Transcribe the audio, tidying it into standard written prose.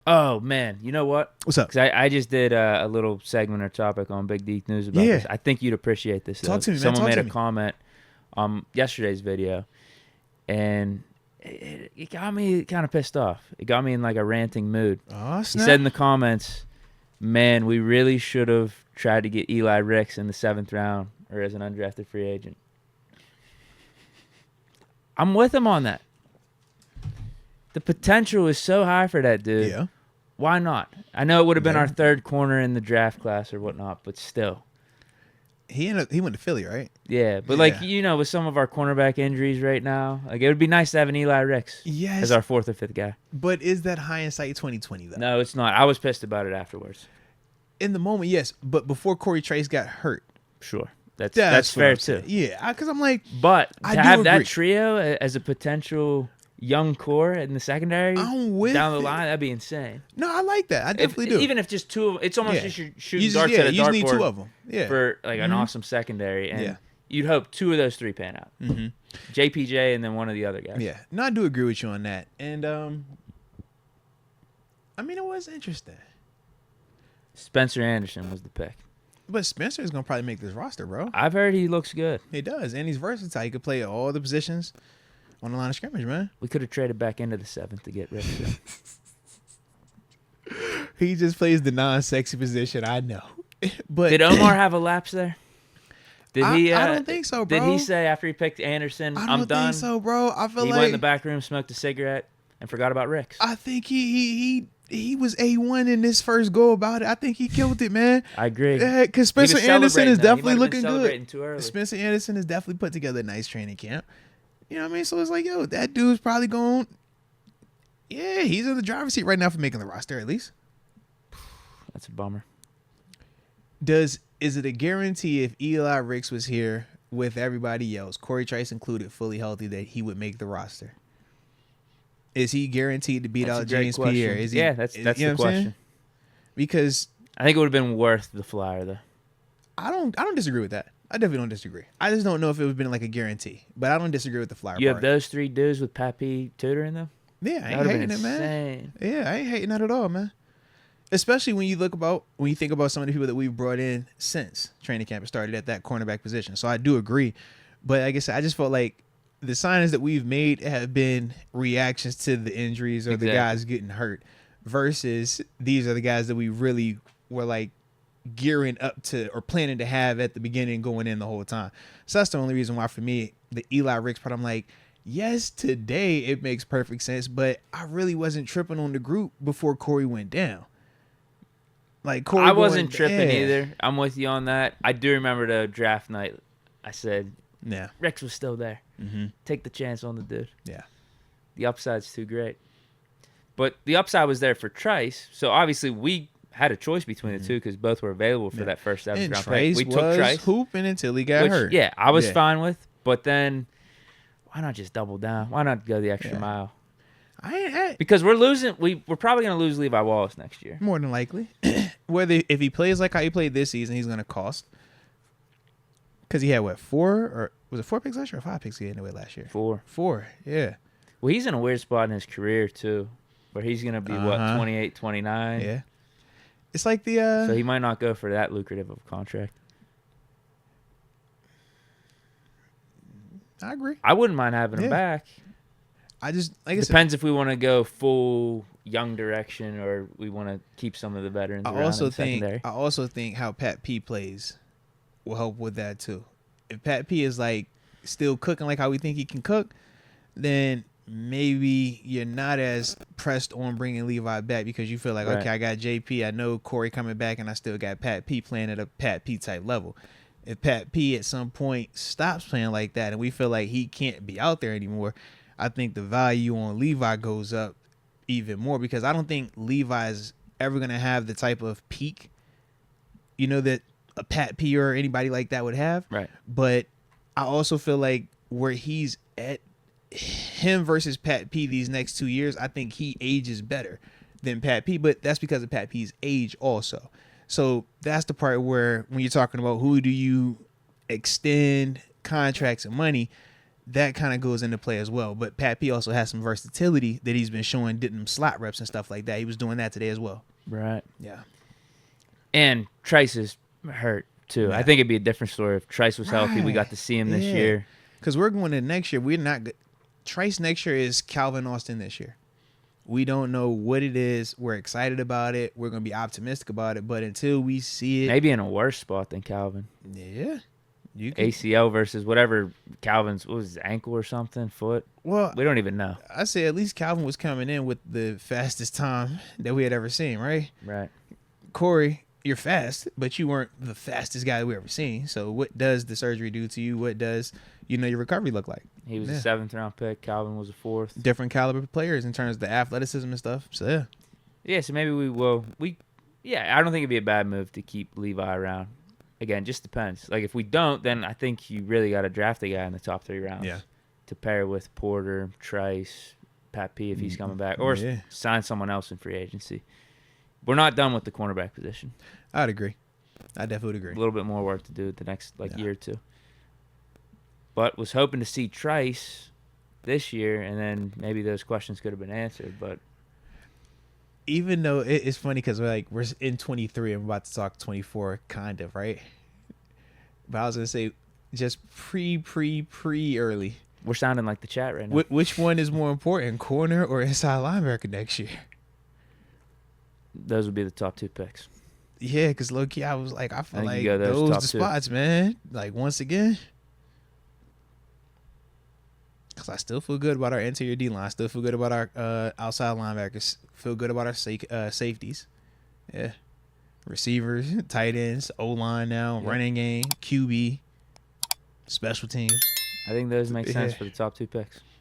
Oh, man. You know what? What's up? Because I just did a little segment or topic on Big Deke News about this. I think you'd appreciate this, though. Talk to me, man. Someone Talk made to a me. comment on yesterday's video, and it got me kind of pissed off. It got me in like a ranting mood. Oh, He snap. said in the comments, man, we really should have tried to get Eli Ricks in the 7th round or as an undrafted free agent. I'm with him on that. The potential is so high for that dude. Yeah. Why not? I know it would have been Yeah. our 3rd corner in the draft class or whatnot, but still. He went to Philly, right? Yeah, but Yeah. with some of our cornerback injuries right now, like it would be nice to have an Eli Ricks Yes. as our 4th or 5th guy. But is that hindsight 2020 though? No, it's not. I was pissed about it afterwards. In the moment, yes. But before Corey Trace got hurt, Sure. That's what fair I'm too. saying. Yeah, because I'm like, But I to do have agree. that trio as a potential young core in the secondary I'm with down the it. line, that'd be insane. No, I like that. I definitely do. Even if just two of it's almost Yeah. just you're You shooting just, darts yeah, at a you just need dartboard two of them. Yeah. for like an awesome secondary, and Yeah. you'd hope 2 of those 3 pan out. Mm-hmm. JPJ and then one of the other guys. Yeah. No, I do agree with you on that. And I mean, it was interesting. Spencer Anderson was the pick. But Spencer is gonna probably make this roster, bro. I've heard he looks good. He does, and he's versatile. He could play all the positions on the line of scrimmage, man. We could have traded back into the 7th to get Ricks. He just plays the non-sexy position. I know. But Did Omar have a lapse there? Did he? I don't think so, bro. Did he say after he picked Anderson, I I'm don't done? think so, bro. I feel He like went in the back room, smoked a cigarette, and forgot about Ricks. I think he was A1 in this first go about it. I think he killed it, man. I agree. Yeah, because He was Spencer Anderson is celebrating, though. He definitely might have been looking celebrating good. too early. Spencer Anderson has definitely put together a nice training camp. You know what I mean? So it's like, yo, that dude's probably going. Yeah, he's in the driver's seat right now for making the roster at least. That's a bummer. Is it a guarantee if Eli Ricks was here with everybody else, Corey Trice included, fully healthy, that he would make the roster? Is he guaranteed to beat That's a out great James question. Pierre? Is he, Yeah, that's you the know what I'm saying? question. Because I think it would have been worth the flyer though. I don't disagree with that. I definitely don't disagree. I just don't know if it would have been like a guarantee. But I don't disagree with the flyer You part. have those 3 dudes with Pat P tutoring them. Yeah, I That ain't would have hating been it, man. insane. Yeah, I ain't hating that at all, man. Especially when you think about some of the people that we've brought in since training camp started at that cornerback position. So I do agree. But like I said, I just felt like the signings that we've made have been reactions to the injuries or the guys getting hurt versus these are the guys that we really were like gearing up to or planning to have at the beginning going in the whole time. So that's the only reason why for me, the Eli Ricks part, I'm like, yes, today it makes perfect sense, but I really wasn't tripping on the group before Corey went down. Like Corey I wasn't going, tripping yeah. either. I'm with you on that. I do remember the draft night. I said Yeah. Ricks was still there. Mm-hmm. Take the chance on the dude. Yeah. The upside's too great. But the upside was there for Trice. So obviously we had a choice between the two because both were available for that first 7th And round Trace pick. We was took Trice, hooping until he got which hurt. yeah, I was fine with. But then why not just double down? Why not go the extra mile? I ain't Because we're losing. We're probably going to lose Levi Wallace next year. more than likely. Whether if he plays like how he played this season, he's going to cost. Because he had what, 4 or was it 4 picks last year or 5 picks he had away last year? 4. 4, yeah. Well, he's in a weird spot in his career too, where he's going to be 28, 29. Yeah. It's like the So he might not go for that lucrative of a contract. I agree. I wouldn't mind having him back. I just like I said, Depends if we want to go full young direction or we want to keep some of the veterans around in the secondary. I also think how Pat P plays will help with that too. If Pat P is like still cooking like how we think he can cook, then maybe you're not as pressed on bringing Levi back because you feel like, okay, I got JP, I know Corey coming back, and I still got Pat P playing at a Pat P type level. If Pat P at some point stops playing like that and we feel like he can't be out there anymore, I think the value on Levi goes up even more because I don't think Levi is ever going to have the type of peak, that a Pat P or anybody like that would have. Right. But I also feel like where he's at, him versus Pat P these next 2 years, I think he ages better than Pat P, but that's because of Pat P's age also. So that's the part where when you're talking about who do you extend contracts and money, that kind of goes into play as well. But Pat P also has some versatility that he's been showing, did slot reps and stuff like that. He was doing that today as well. Right. Yeah. And Trice is hurt too. Yeah. I think it'd be a different story if Trice was healthy. We got to see him this year. Because we're going to next year. We're not good. Trice next year is Calvin Austin this year. We don't know what it is. We're excited about it. We're going to be optimistic about it. But until we see it. Maybe in a worse spot than Calvin. Yeah. You can, ACL versus whatever Calvin's, what was his ankle or something, foot? Well, we don't even know. I say at least Calvin was coming in with the fastest time that we had ever seen, right? Right. Corey, you're fast, but you weren't the fastest guy we ever seen. So what does the surgery do to you? What does, your recovery look like? He was a 7th round pick. Calvin was a 4th. Different caliber players in terms of the athleticism and stuff. So, yeah. Yeah, so maybe we will. I don't think it'd be a bad move to keep Levi around. Again, just depends. Like, if we don't, then I think you really got to draft a guy in the top 3 rounds. Yeah. To pair with Porter, Trice, Pat P if he's coming back. Or sign someone else in free agency. We're not done with the cornerback position. I'd agree. I definitely would agree. A little bit more work to do the next year or two. But was hoping to see Trice this year, and then maybe those questions could have been answered. But even though it's funny because we're in 23 and we're about to talk 24, kind of, right? But I was gonna say just pre early. We're sounding like the chat right now. Which one is more important, corner or inside linebacker next year? Those would be the top 2 picks. Yeah, because low key I was like, I feel like those the spots, man. Like once again. Because I still feel good about our interior D-line. I still feel good about our outside linebackers. Feel good about our safeties. Yeah. Receivers, tight ends, O-line now, running game, QB, special teams. I think those make sense for the top 2 picks.